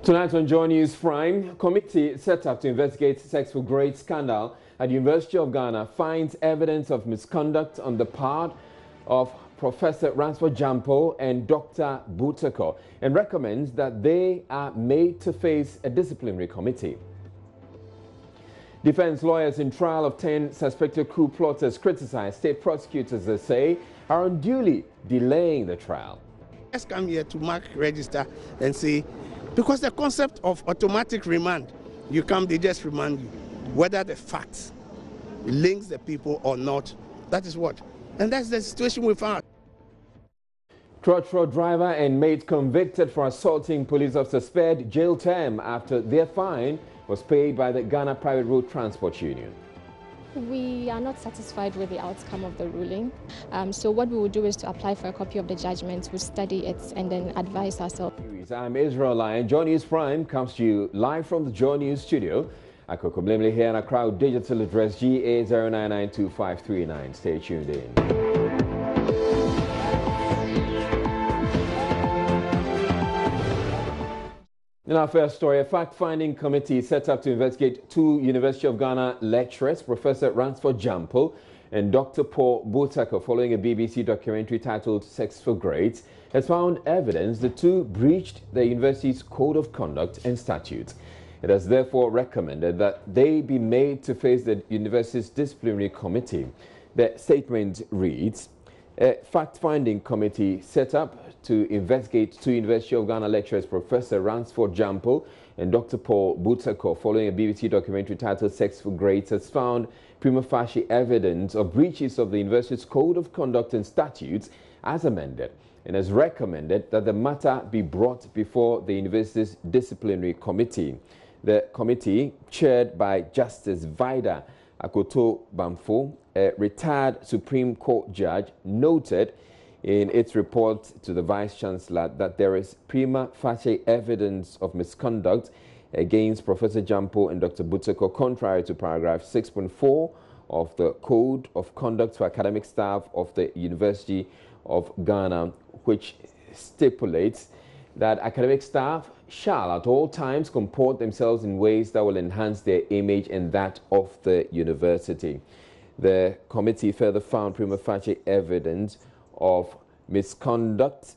Tonight on Joy News Prime, committee set up to investigate sex for grade scandal at University of Ghana finds evidence of misconduct on the part of Professor Ransford Jampo and Dr. Butako and recommends that they are made to face a disciplinary committee. Defense lawyers in trial of 10 suspected coup plotters criticize state prosecutors, they say, are unduly delaying the trial. Let's come here to mark register and see, because the concept of automatic remand, you come, they just remand you. Whether the facts links the people or not, that is what. And that's the situation we found. Trotro driver and mate convicted for assaulting police officer spared jail term after their fine was paid by the Ghana Private Road Transport Union. We are not satisfied with the outcome of the ruling. So what we will do is to apply for a copy of the judgment, we'll study it and then advise ourselves. I'm Israel Lyon. Joy News Prime comes to you live from the Joy News studio. Akoko Blimley here, and a crowd digital address GA0992539. Stay tuned in. In our first story, a fact-finding committee set up to investigate two University of Ghana lecturers, Professor Ransford Jampo and Dr. Paul Butako, following a BBC documentary titled Sex for Grades, has found evidence the two breached the university's code of conduct and statutes. It has therefore recommended that they be made to face the university's disciplinary committee. The statement reads, a fact-finding committee set up to investigate two University of Ghana lecturers, Professor Ransford Jampo and Dr. Paul Butako, following a BBC documentary titled Sex for Grades, has found prima facie evidence of breaches of the university's code of conduct and statutes as amended, and has recommended that the matter be brought before the university's disciplinary committee. The committee, chaired by Justice Vida Akoto Bamfo, a retired Supreme Court judge, noted in its report to the Vice-Chancellor that there is prima facie evidence of misconduct against Professor Jampo and Dr. Butako, contrary to paragraph 6.4 of the Code of Conduct for Academic Staff of the University of Ghana, which stipulates that academic staff shall at all times comport themselves in ways that will enhance their image and that of the university. The committee further found prima facie evidence of misconduct.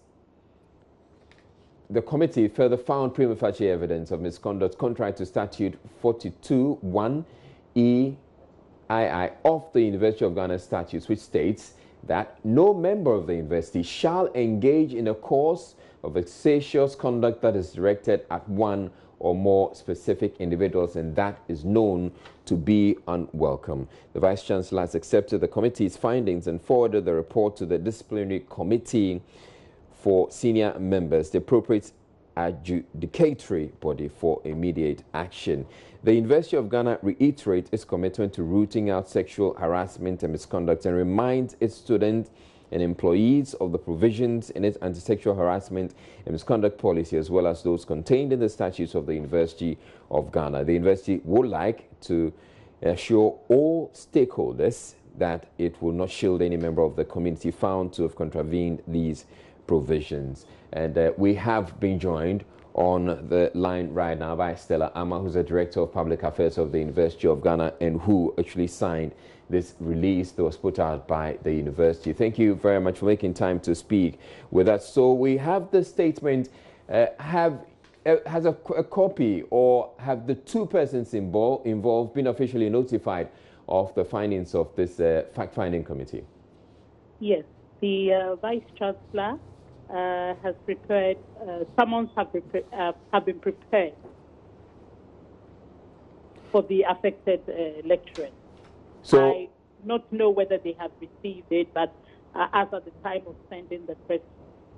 The committee further found prima facie evidence of misconduct contrary to Statute 42(1) EII of the University of Ghana statutes, which states that no member of the university shall engage in a course of vexatious conduct that is directed at one or more specific individuals and that is known to be unwelcome. The Vice-Chancellor has accepted the committee's findings and forwarded the report to the disciplinary committee for senior members, the appropriate adjudicatory body for immediate action. The University of Ghana reiterates its commitment to rooting out sexual harassment and misconduct and reminds its students and employees of the provisions in its anti-sexual harassment and misconduct policy, as well as those contained in the statutes of the University of Ghana. The university would like to assure all stakeholders that it will not shield any member of the community found to have contravened these provisions. And we have been joined on the line right now by Stella Ama, who's the Director of Public Affairs of the University of Ghana and who actually signed this release that was put out by the university. Thank you very much for making time to speak with us. So we have the statement. Has a copy, or have the two persons involved been officially notified of the findings of this fact-finding committee? Yes, the Vice-Chancellor has prepared, summons have been prepared for the affected lecturers. So I not know whether they have received it, but as at the time of sending the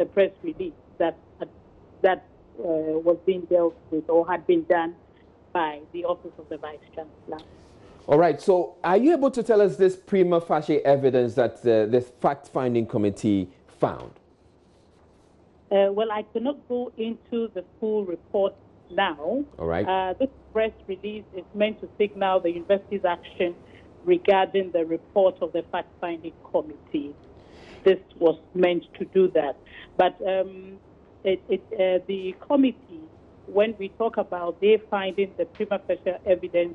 press release, that was being dealt with or had been done by the Office of the Vice-Chancellor. All right. So are you able to tell us this prima facie evidence that this fact-finding committee found? Well, I cannot go into the full report now. All right. This press release is meant to signal the university's action regarding the report of the fact-finding committee. This was meant to do that. But the committee when we talk about they finding the prima facie evidence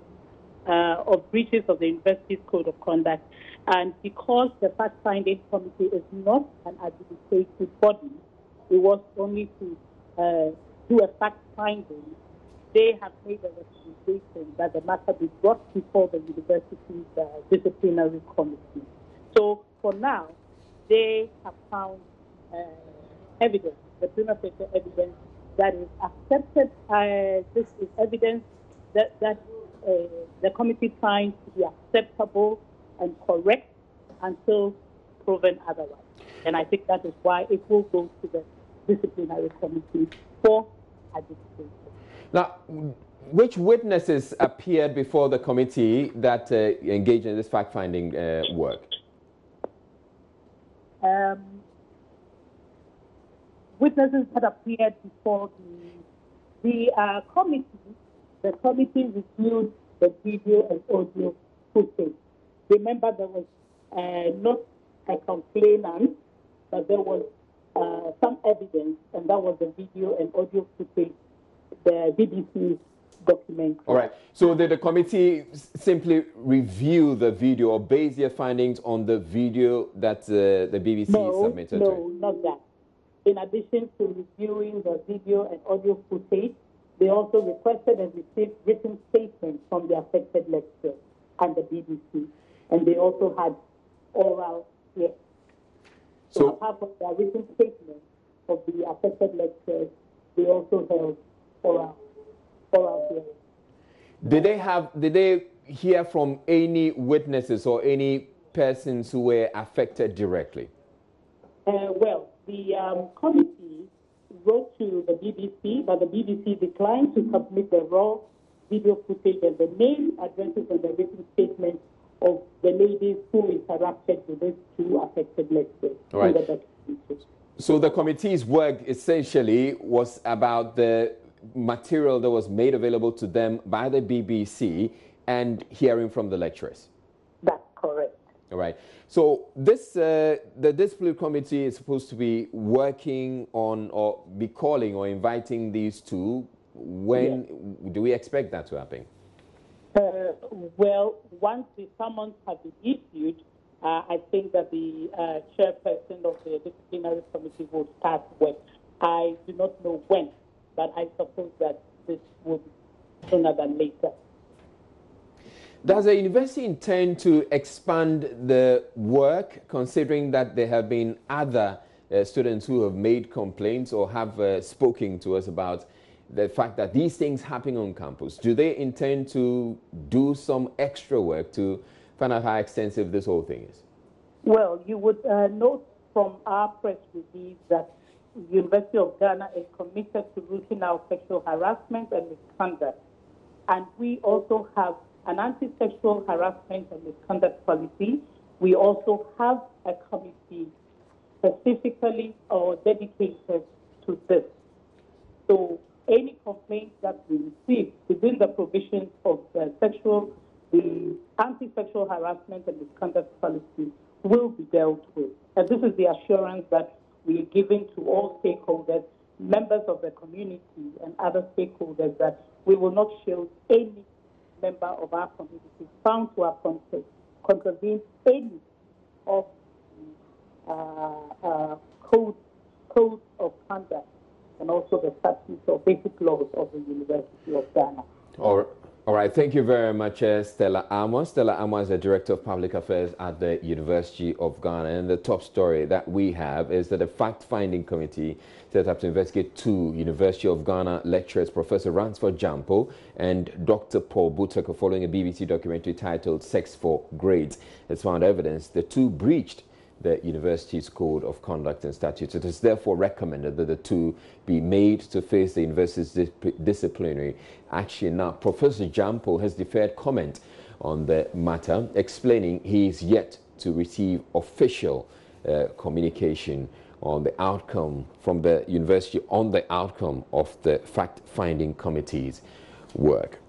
of breaches of the university's code of conduct, and because the fact-finding committee is not an administrative body, it was only to do a fact-finding. They have made a recommendation that the matter be brought before the university's disciplinary committee. So for now, they have found evidence, the prima facie evidence that is accepted. This is evidence that the committee finds to be acceptable and correct until proven otherwise. And I think that is why it will go to the disciplinary committee for administration. Now, which witnesses appeared before the committee that engaged in this fact-finding work? Witnesses that appeared before the committee. The committee reviewed the video and audio footage. Remember, there was not a complainant, but there was some evidence, and that was the video and audio footage, the BBC documentary. All right. So did the committee simply review the video or base their findings on the video that the BBC submitted? No, not that. In addition to reviewing the video and audio footage, they also requested and received written statements from the affected lecturers and the BBC. And they also had oral hearings. So apart from their written statements of the affected lecturers, they also held oral hearings. Did they hear from any witnesses or any persons who were affected directly? Well, the committee wrote to the BBC, but the BBC declined to submit the raw video footage and the name, addresses, and the written statements of the ladies who interacted with these two affected lecturers. All right. So the committee's work essentially was about the material that was made available to them by the BBC and hearing from the lecturers. That's correct. All right. So this, the disciplinary committee is supposed to be working on or be calling or inviting these two. When do we expect that to happen? Well, once the summons have been issued, I think that the chairperson of the disciplinary committee will start work. I do not know when, but I suppose that this will be sooner than later. Does the university intend to expand the work, considering that there have been other students who have made complaints or have spoken to us about the fact that these things happen on campus? Do they intend to do some extra work to find out how extensive this whole thing is? Well, you would note from our press release that the University of Ghana is committed to rooting out sexual harassment and misconduct. And we also have an anti-sexual harassment and misconduct policy. We also have a committee specifically or dedicated to this. So any complaints that we receive within the provisions of the anti-sexual harassment and misconduct policy will be dealt with. And this is the assurance that we are giving to all stakeholders, members of the community and other stakeholders, that we will not shield any member of our community found to have contravened any of codes of conduct and also the statutes or basic laws of the University of Ghana. All right, thank you very much, Stella Amoah. Stella Amoah is the Director of Public Affairs at the University of Ghana. And the top story that we have is that a fact-finding committee set up to investigate two University of Ghana lecturers, Professor Ransford Jampol and Dr. Paul Butaka, following a BBC documentary titled Sex for Grades, has found evidence the two breached the university's code of conduct and statutes. It is therefore recommended that the two be made to face the university's disciplinary action. Now, Professor Jampol has deferred comment on the matter, explaining he is yet to receive official communication on the outcome from the university on the outcome of the fact-finding committee's work.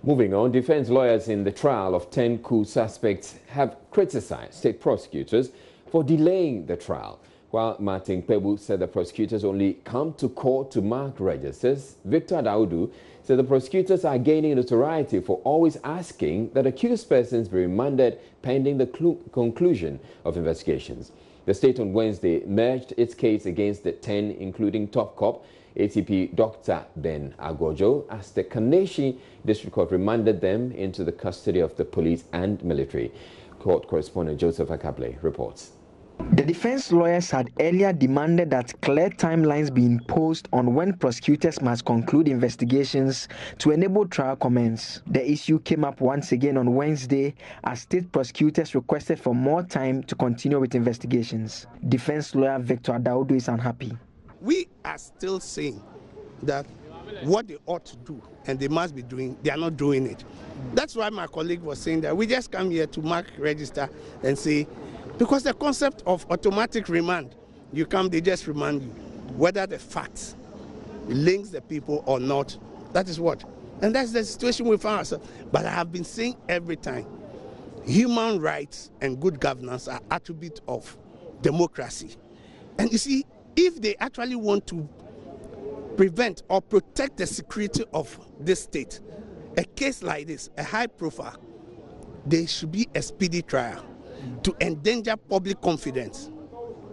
Moving on, defense lawyers in the trial of 10 coup suspects have criticized state prosecutors for delaying the trial, While Martin Kpebu said the prosecutors only come to court to mark registers, Victor Adaudu said the prosecutors are gaining notoriety for always asking that accused persons be remanded pending the conclusion of investigations. The state on Wednesday merged its case against the 10, including top cop ATP Dr. Ben Agojo, as the Kaneshie District Court remanded them into the custody of the police and military. Court correspondent Joseph Akable reports. The defense lawyers had earlier demanded that clear timelines be imposed on when prosecutors must conclude investigations to enable trial commence. The issue came up once again on Wednesday as state prosecutors requested for more time to continue with investigations. Defense lawyer Victor Adaudu is unhappy. We are still saying that what they ought to do and they must be doing, they are not doing it. That's why my colleague was saying that we just come here to mark register and say, because the concept of automatic remand, you come, they just remand you. Whether the facts links the people or not, that is what. And that's the situation we found ourselves. But I have been saying every time, human rights and good governance are attributes of democracy. And you see, if they actually want to prevent or protect the security of this state, a case like this, a high profile, there should be a speedy trial to endanger public confidence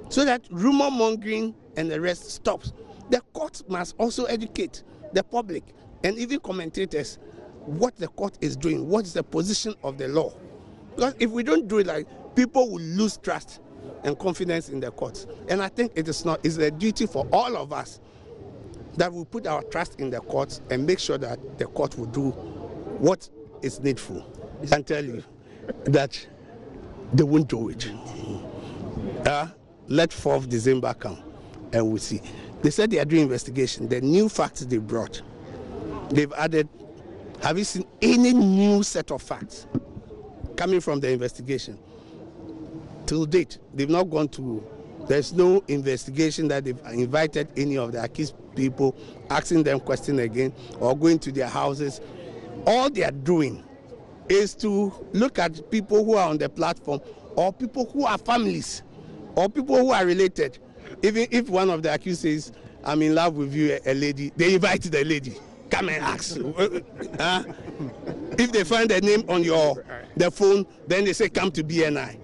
so that rumor mongering and the rest stops. The court must also educate the public and even commentators what the court is doing, what is the position of the law. Because if we don't do it, like, people will lose trust and confidence in the courts. And I think it's a duty for all of us that we put our trust in the courts and make sure that the court will do what is needful. I can tell you that they won't do it. Let 4th December come and we'll see. They said they are doing investigation. The new facts they brought, they've added, have you seen any new set of facts coming from the investigation? Till date, they've not gone to, there's no investigation that they've invited any of the accused people, asking them questions again, or going to their houses. All they are doing is to look at people who are on the platform, or people who are families, or people who are related. Even if one of the accused says, I'm in love with you, a lady, they invite the lady, come and ask. If they find a name on the phone, then they say, come to BNI.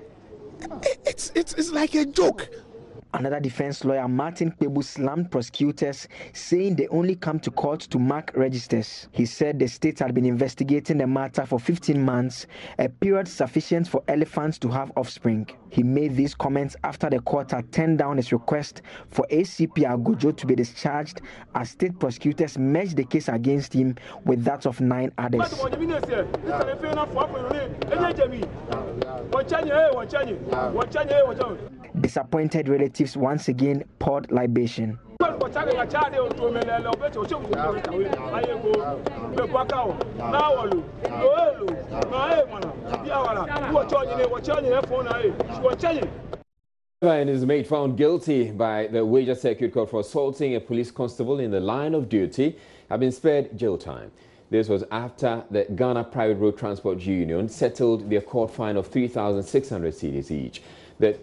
It's like a joke. Another defense lawyer, Martin Kpebu, slammed prosecutors, saying they only come to court to mark registers. He said the state had been investigating the matter for 15 months, a period sufficient for elephants to have offspring. He made these comments after the court had turned down his request for ACP Agojo to be discharged as state prosecutors merged the case against him with that of 9 others. Disappointed relatives once again poured libation. And is made found guilty by the Wager Circuit Court for assaulting a police constable in the line of duty have been spared jail time. This was after the Ghana Private Road Transport Union settled their court fine of 3,600 cedis each. The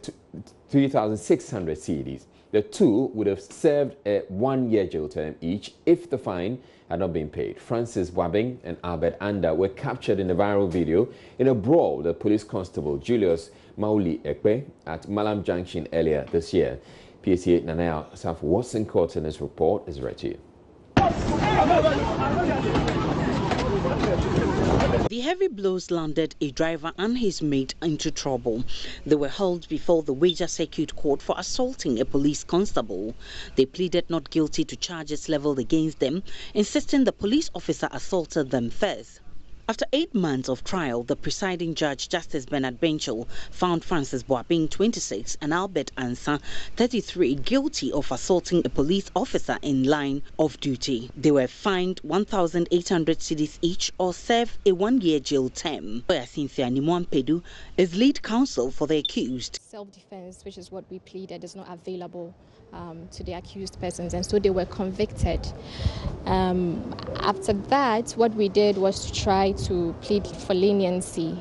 3,600 cedis. The two would have served a 1-year jail term each if the fine had not been paid. Francis Wabing and Albert Anda were captured in a viral video in a brawl with the police constable Julius Mauli Ekpe at Malam Junction earlier this year. PSA Nanaya Saf Watson Court in his report is read to you. The heavy blows landed a driver and his mate into trouble. They were held before the Wager Circuit Court for assaulting a police constable. They pleaded not guilty to charges leveled against them, insisting the police officer assaulted them first. After 8 months of trial, the presiding judge, Justice Bernard Benchel, found Francis Boabing, 26, and Albert Ansa, 33, guilty of assaulting a police officer in line of duty. They were fined 1,800 cedis each or serve a 1-year jail term. Lawyer Cynthia Nimwampedu is lead counsel for the accused. Self-defense, which is what we pleaded, is not available to the accused persons, and so they were convicted. After that, what we did was to try to plead for leniency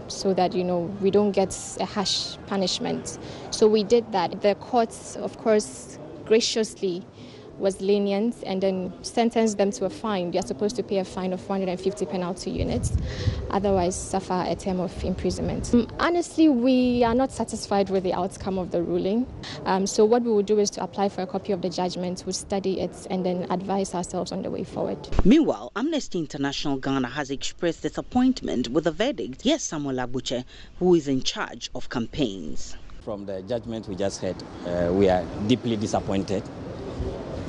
so that, we don't get a harsh punishment. So we did that. The courts, of course, graciously was lenient and then sentenced them to a fine. They are supposed to pay a fine of 450 penalty units, otherwise suffer a term of imprisonment. Honestly, we are not satisfied with the outcome of the ruling. So what we will do is to apply for a copy of the judgment, we'll study it and then advise ourselves on the way forward. Meanwhile, Amnesty International Ghana has expressed disappointment with the verdict. Here's Samuel Abuche, who is in charge of campaigns. From the judgment we just heard, we are deeply disappointed.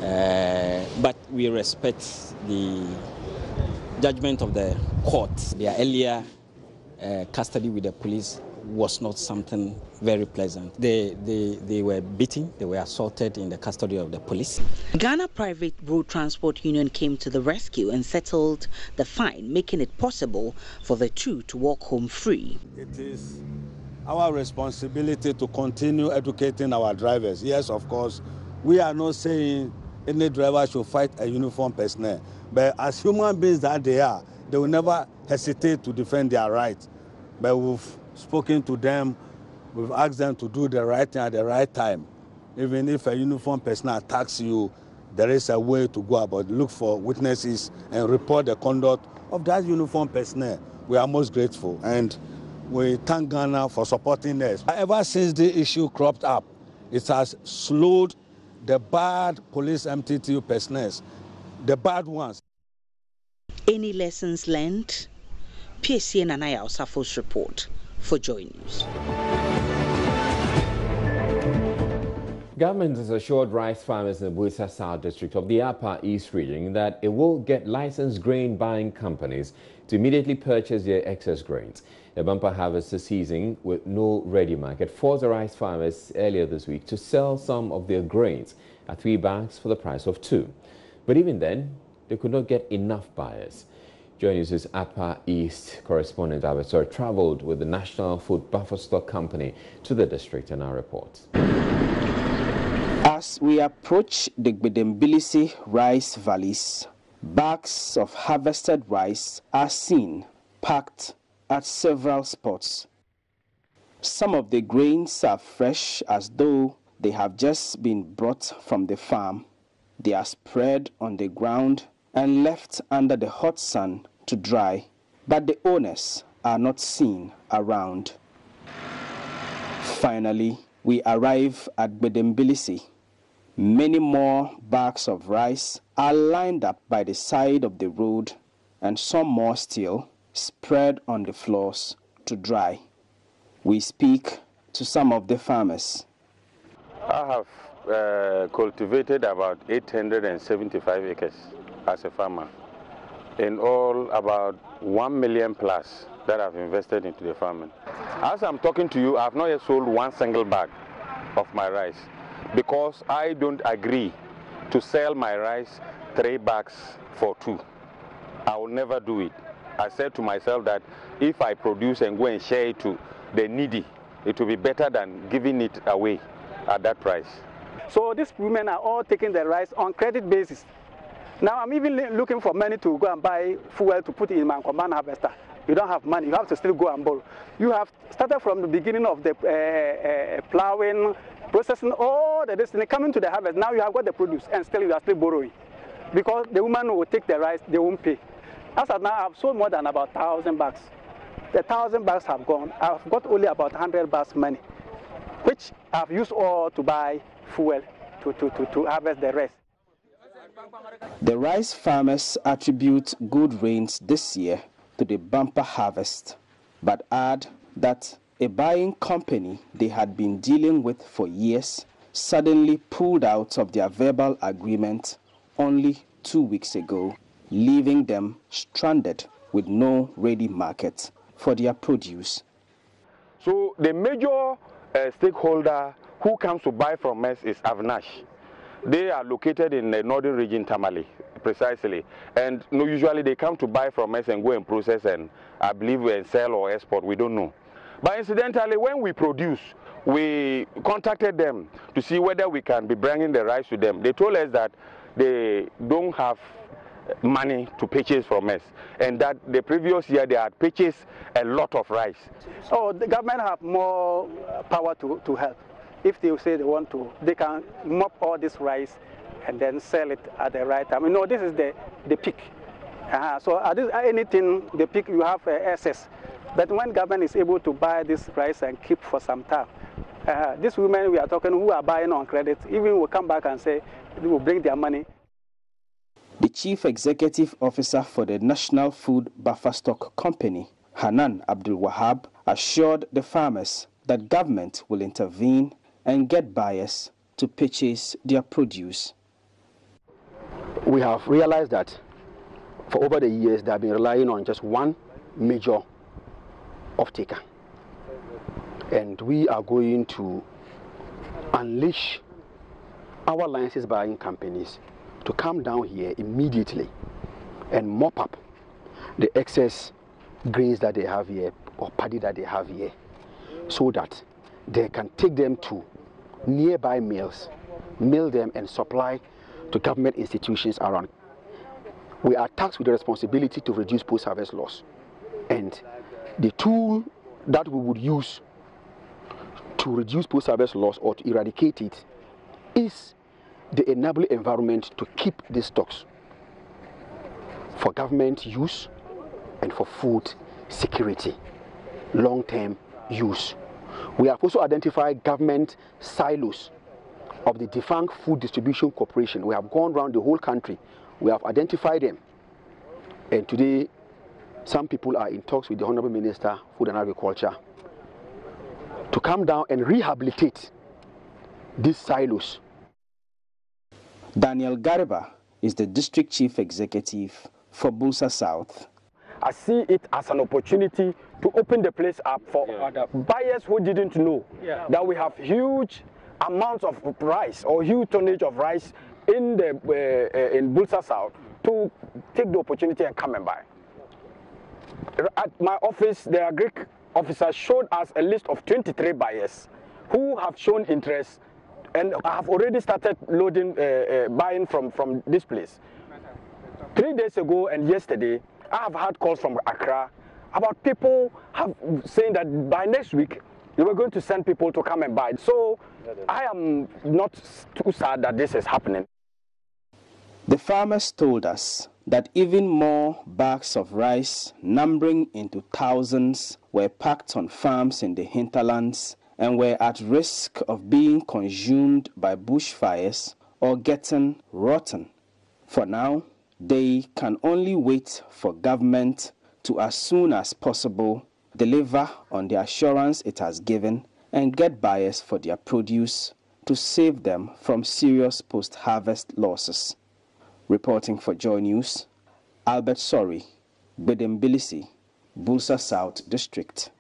But we respect the judgment of the court. Their earlier custody with the police was not something very pleasant. They were beaten, they were assaulted in the custody of the police. Ghana Private Road Transport Union came to the rescue and settled the fine, making it possible for the two to walk home free. It is our responsibility to continue educating our drivers. Yes, of course, we are not saying any driver should fight a uniformed personnel. But as human beings that they are, they will never hesitate to defend their rights. But we've spoken to them, we've asked them to do the right thing at the right time. Even if a uniformed person attacks you, there is a way to go about. Look for witnesses and report the conduct of that uniformed personnel. We are most grateful and we thank Ghana for supporting us. Ever since the issue cropped up, it has slowed the bad police MTTU personnel, the bad ones. Any lessons learned? PSC and Anaya Osafo's report for Joy News. Government has assured rice farmers in the Buisa South District of the Upper East region that it will get licensed grain buying companies to immediately purchase their excess grains. The bumper harvest season with no ready market forced the rice farmers earlier this week to sell some of their grains at 3 bags for the price of 2. But even then, they could not get enough buyers. Joy News' Upper East correspondent Abesor traveled with the National Food Buffer Stock Company to the district and our report. As we approach the Gbedembilisi rice valleys, bags of harvested rice are seen packed at several spots. Some of the grains are fresh as though they have just been brought from the farm. They are spread on the ground and left under the hot sun to dry, but the owners are not seen around. Finally, we arrive at Gbedembilisi. Many more bags of rice are lined up by the side of the road, and some more still spread on the floors to dry. We speak to some of the farmers. I have cultivated about 875 acres as a farmer. In all, about 1 million plus that I've invested into the farming. As I'm talking to you, I've not yet sold one single bag of my rice because I don't agree to sell my rice 3 bags for 2. I will never do it. I said to myself that if I produce and go and share it to the needy, it will be better than giving it away at that price. So these women are all taking the rice on credit basis. Now I'm even looking for money to go and buy fuel to put in my combine harvester. You don't have money, you have to still go and borrow. You have started from the beginning of the plowing, processing, all the destiny, coming to the harvest. Now you have got the produce and still you are still borrowing. Because the woman will take the rice, they won't pay. As of now, I've sold more than about 1,000 bags. The 1,000 bags have gone. I've got only about 100 bags money, which I've used all to buy fuel to harvest the rest. The rice farmers attribute good rains this year to the bumper harvest, but add that a buying company they had been dealing with for years suddenly pulled out of their verbal agreement only 2 weeks ago, leaving them stranded with no ready market for their produce. So the major stakeholder who comes to buy from us is Avnash. They are located in the northern region, Tamale, precisely. And usually they come to buy from us and go and process and I believe we sell or export, we don't know. But incidentally, when we produce, we contacted them to see whether we can be bringing the rice to them. They told us that they don't have money to purchase from us, and that the previous year they had purchased a lot of rice. Oh, the government have more power to help. If they say they want to, they can mop all this rice and then sell it at the right time. You know, this is the peak. So at anything, the peak, you have excess. But when government is able to buy this rice and keep for some time, these women we are talking who are buying on credit, even will come back and say they will bring their money. The Chief Executive Officer for the National Food Buffer Stock Company, Hanan Abdul Wahab, assured the farmers that government will intervene and get buyers to purchase their produce. We have realized that for over the years they have been relying on just one major off-taker. And we are going to unleash our license buying companies to come down here immediately and mop up the excess grains that they have here or paddy that they have here, so that they can take them to nearby mills, mill them and supply to government institutions around. We are tasked with the responsibility to reduce post-harvest loss, and the tool that we would use to reduce post-harvest loss or to eradicate it is the enabling environment to keep these stocks for government use and for food security, long-term use. We have also identified government silos of the defunct Food Distribution Corporation. We have gone around the whole country. We have identified them. And today, some people are in talks with the Honorable Minister, Food and Agriculture, to come down and rehabilitate these silos. Daniel Gariba is the District Chief Executive for Bulsa South. I see it as an opportunity to open the place up for other buyers who didn't know that we have huge amounts of rice or huge tonnage of rice in Bulsa South to take the opportunity and come and buy. At my office, the agri officer showed us a list of 23 buyers who have shown interest and have already started loading, buying from this place. 3 days ago and yesterday, I have had calls from Accra about people saying that by next week they were going to send people to come and buy. So I am not too sad that this is happening. The farmers told us that even more bags of rice, numbering into thousands, were packed on farms in the hinterlands and were at risk of being consumed by bushfires or getting rotten. For now, they can only wait for government to, as soon as possible, deliver on the assurance it has given and get buyers for their produce to save them from serious post-harvest losses. Reporting for Joy News, Albert Sori, Bedembilisi, Bulsa South District.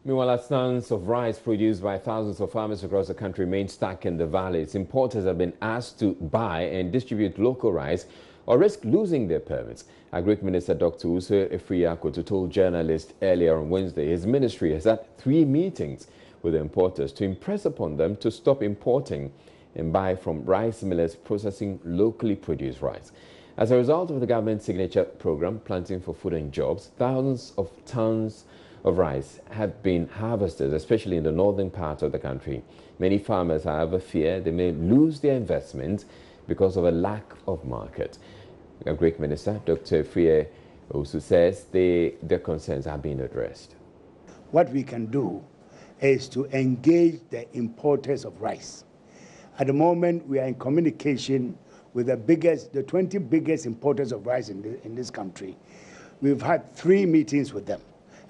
Meanwhile, as tons of rice produced by thousands of farmers across the country remain stuck in the valleys, importers have been asked to buy and distribute local rice or risk losing their permits. Agric Minister Dr. Uso Efriakoto told journalists earlier on Wednesday his ministry has had 3 meetings with the importers to impress upon them to stop importing and buy from rice millers processing locally produced rice. As a result of the government signature program, Planting for Food and Jobs, thousands of tons of rice have been harvested, especially in the northern part of the country. Many farmers, however, fear they may lose their investment because of a lack of market. A Greek minister, Dr. Efriye, also says their concerns are being addressed. What we can do is to engage the importers of rice. At the moment, we are in communication with the 20 biggest importers of rice in this country. We've had 3 meetings with them.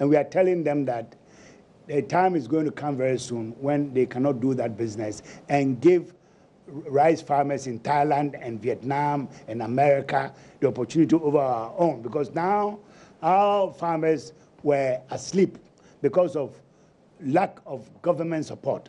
And we are telling them that the time is going to come very soon when they cannot do that business and give rice farmers in Thailand and Vietnam and America the opportunity over our own. Because now our farmers were asleep because of lack of government support.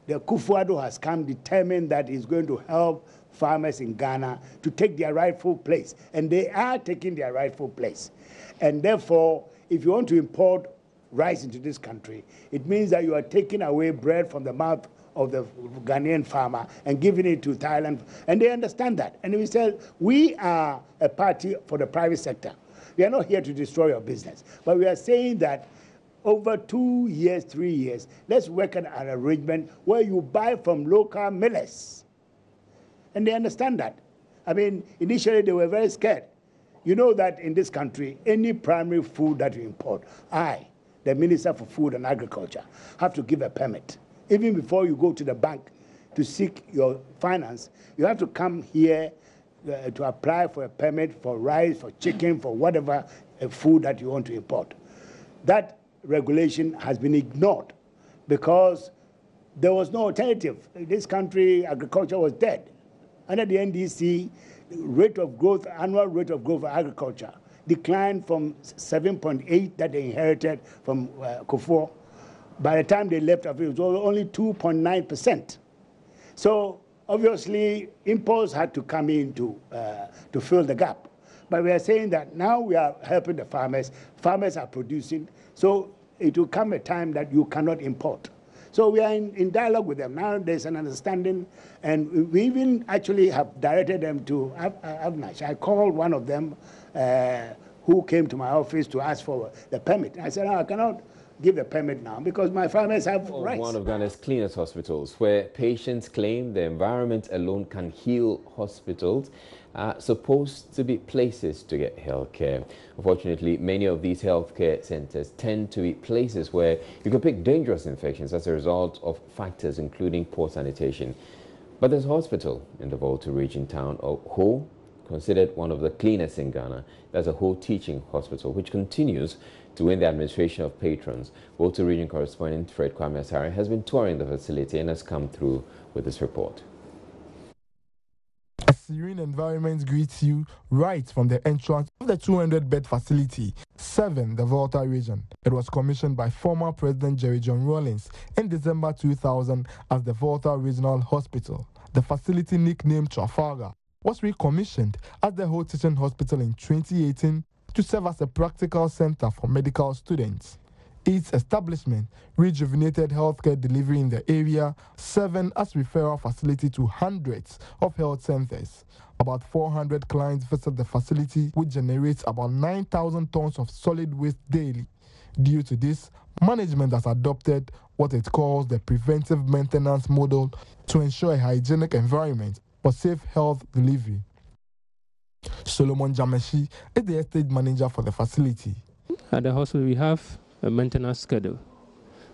The Kufuor has come determined that he's going to help farmers in Ghana to take their rightful place. And they are taking their rightful place. And therefore, if you want to import rice into this country, it means that you are taking away bread from the mouth of the Ghanaian farmer and giving it to Thailand. And they understand that. And we said, we are a party for the private sector. We are not here to destroy your business. But we are saying that over 2 years, 3 years, let's work on an arrangement where you buy from local millers. And they understand that. I mean, initially they were very scared. You know that in this country, any primary food that you import, I, the Minister for Food and Agriculture, have to give a permit. Even before you go to the bank to seek your finance, you have to come here to apply for a permit for rice, for chicken, for whatever food that you want to import. That regulation has been ignored because there was no alternative. In this country, agriculture was dead. Under the NDC, rate of growth, annual rate of growth for agriculture declined from 7.8 that they inherited from Kufuor. By the time they left, it was only 2.9%. So obviously, imports had to come in to fill the gap. But we are saying that now we are helping the farmers. Farmers are producing. So it will come a time that you cannot import. So we are in dialogue with them. Now there's an understanding, and we even actually have directed them to Avnash. I called one of them who came to my office to ask for the permit. I said, no, I cannot give the permit now because my farmers have rights. One of Ghana's cleanest hospitals, where patients claim the environment alone can heal hospitals, are supposed to be places to get health care. Unfortunately, many of these healthcare centers tend to be places where you can pick dangerous infections as a result of factors including poor sanitation. But there's a hospital in the Volta region town of Ho, considered one of the cleanest in Ghana. There's a Ho Teaching Hospital, which continues to win the administration of patrons. Volta region correspondent Fred Kwame Asare has been touring the facility and has come through with this report. A serene environment greets you right from the entrance of the 200-bed facility, 7, the Volta region. It was commissioned by former President Jerry John Rawlings in December 2000 as the Volta Regional Hospital. The facility, nicknamed Trafalgar, was recommissioned as the Ho Teaching Hospital in 2018 to serve as a practical center for medical students. Its establishment rejuvenated healthcare delivery in the area, serving as referral facility to hundreds of health centers. About 400 clients visit the facility, which generates about 9,000 tons of solid waste daily. Due to this, management has adopted what it calls the preventive maintenance model to ensure a hygienic environment for safe health delivery. Solomon Jameshi is the estate manager for the facility. At the hospital, we have a maintenance schedule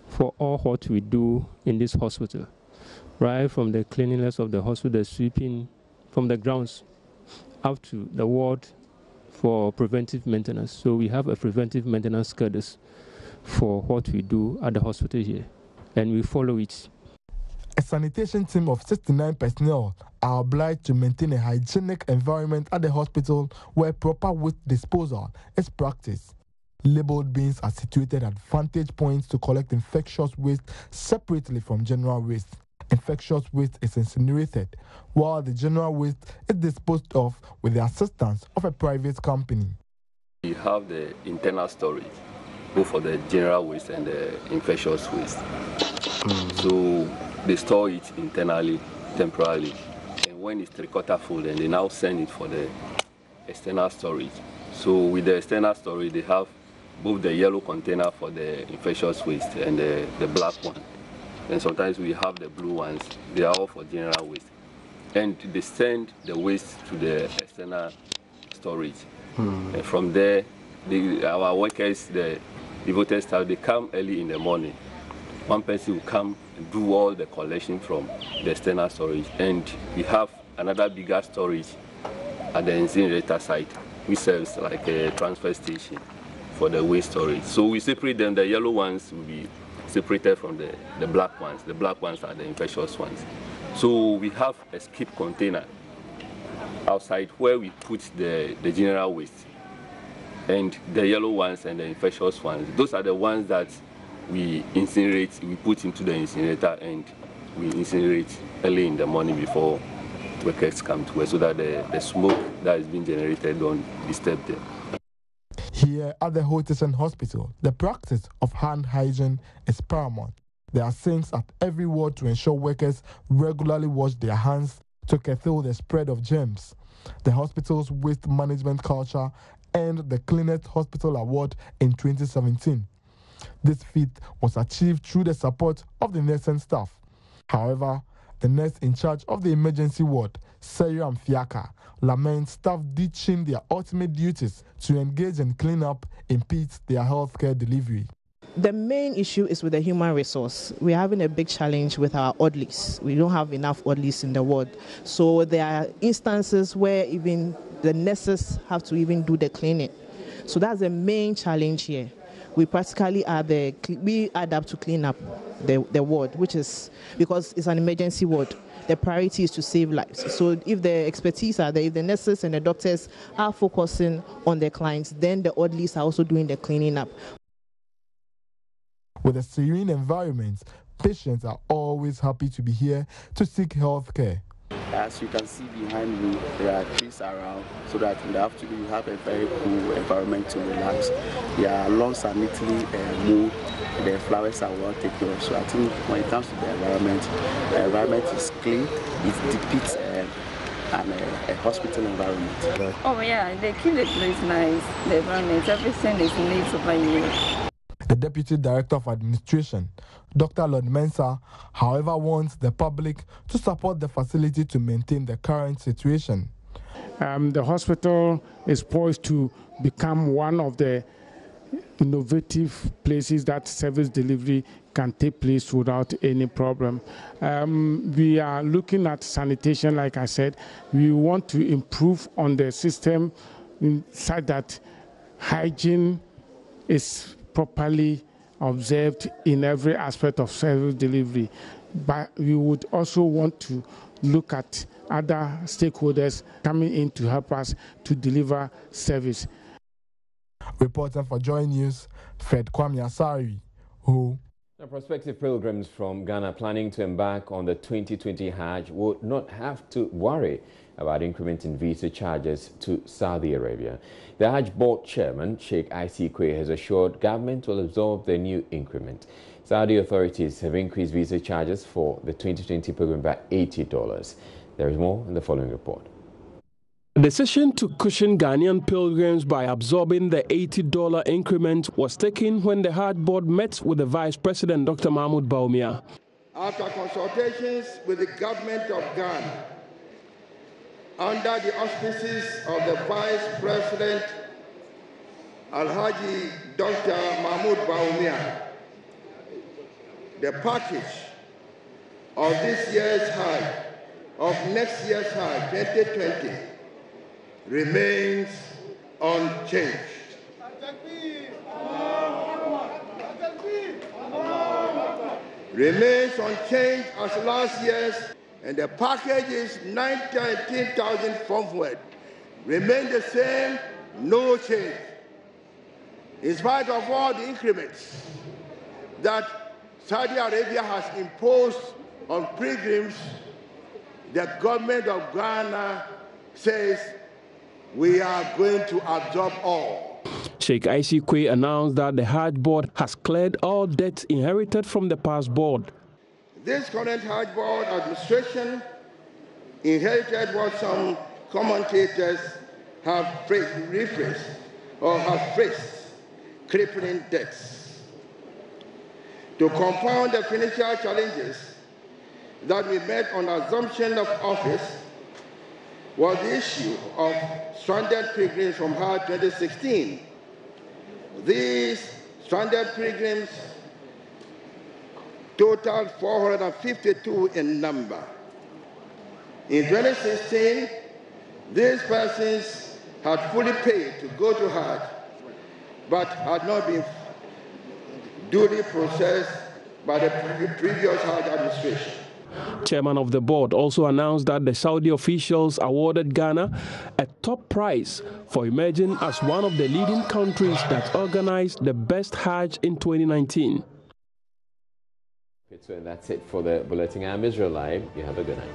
for all what we do in this hospital, right from the cleanliness of the hospital, the sweeping from the grounds up to the ward for preventive maintenance. So we have a preventive maintenance schedule for what we do at the hospital here, and we follow it. A sanitation team of 69 personnel are obliged to maintain a hygienic environment at the hospital where proper waste disposal is practiced. Labeled bins are situated at vantage points to collect infectious waste separately from general waste. Infectious waste is incinerated, while the general waste is disposed of with the assistance of a private company. We have the internal storage, both for the general waste and the infectious waste. So they store it internally, temporarily, and when it's 3/4 full, then they now send it for the external storage. So with the external storage, they have both the yellow container for the infectious waste and the black one. And sometimes we have the blue ones. They are all for general waste. And they send the waste to the external storage. And from there, our workers, the devoted staff, they come early in the morning. One person will come and do all the collection from the external storage. And we have another bigger storage at the incinerator site, which serves like a transfer station for the waste storage. So we separate them. The yellow ones will be separated from the black ones. The black ones are the infectious ones. So we have a skip container outside where we put the general waste, and the yellow ones and the infectious ones. Those are the ones that we incinerate, we put into the incinerator, and we incinerate early in the morning before workers come to work, so that the smoke that is being generated don't disturb them. Here at the Ho Teaching Hospital, the practice of hand hygiene is paramount. There are sinks at every ward to ensure workers regularly wash their hands to curtail the spread of germs. The hospital's waste management culture earned the Cleanest Hospital Award in 2017. This feat was achieved through the support of the nursing staff. However, the nurse in charge of the emergency ward, Seyo Amfiaka, laments staff ditching their ultimate duties to engage in cleanup impedes their healthcare delivery. The main issue is with the human resource. We're having a big challenge with our orderlies. We don't have enough orderlies in the ward. So there are instances where even the nurses have to even do the cleaning. So that's the main challenge here. We practically we add up to clean up the ward, which is because it's an emergency ward. The priority is to save lives. So if the expertise are there, if the nurses and the doctors are focusing on their clients, then the orderlies are also doing the cleaning up. With a serene environment, patients are always happy to be here to seek health care. As you can see behind me, there are trees around, so that in the afternoon you have a very cool environment to relax. Their lawns are neatly mowed, the flowers are well taken care of. So I think when it comes to the environment is clean. It depicts a hospital environment. Oh yeah, they keep the place nice, the environment, everything is neat over here. The Deputy Director of Administration, Dr. Lord Mensah, however, wants the public to support the facility to maintain the current situation. The hospital is poised to become one of the innovative places that service delivery can take place without any problem. We are looking at sanitation, like I said. We want to improve on the system such that hygiene is properly observed in every aspect of service delivery. But we would also want to look at other stakeholders coming in to help us to deliver service. Reporting for Joy News, Fred Kwame Asari, who... Now, prospective pilgrims from Ghana planning to embark on the 2020 Hajj would not have to worry about increment in visa charges to Saudi Arabia. The Hajj Board Chairman, Sheikh I.C. Quay, has assured government will absorb the new increment. Saudi authorities have increased visa charges for the 2020 pilgrim by $80. There is more in the following report. The decision to cushion Ghanaian pilgrims by absorbing the $80 increment was taken when the Hajj Board met with the Vice President, Dr. Mahmoud Bawumia. After consultations with the government of Ghana, under the auspices of the Vice President, Alhaji Dr. Mahmoud Bawumia, the package of this year's Hajj, of next year's Hajj 2020, remains unchanged. Remains unchanged as last year's, and the package is 19,000 forward. Remain the same, no change. In spite of all the increments that Saudi Arabia has imposed on pilgrims, the government of Ghana says we are going to absorb all. Sheikh I.C. Quay announced that the Hajj Board has cleared all debts inherited from the past board. This current Hajj Board administration inherited what some commentators have rephrased or have phrased crippling debts. To compound the financial challenges that we met on assumption of office was the issue of stranded pilgrims from Hajj 2016. These stranded pilgrims totaled 452 in number. In 2016, these persons had fully paid to go to Hajj, but had not been duly processed by the previous Hajj administration. Chairman of the board also announced that the Saudi officials awarded Ghana a top prize for emerging as one of the leading countries that organized the best Hajj in 2019. So that's it for the bulletin. I'm Israel Live. You have a good night.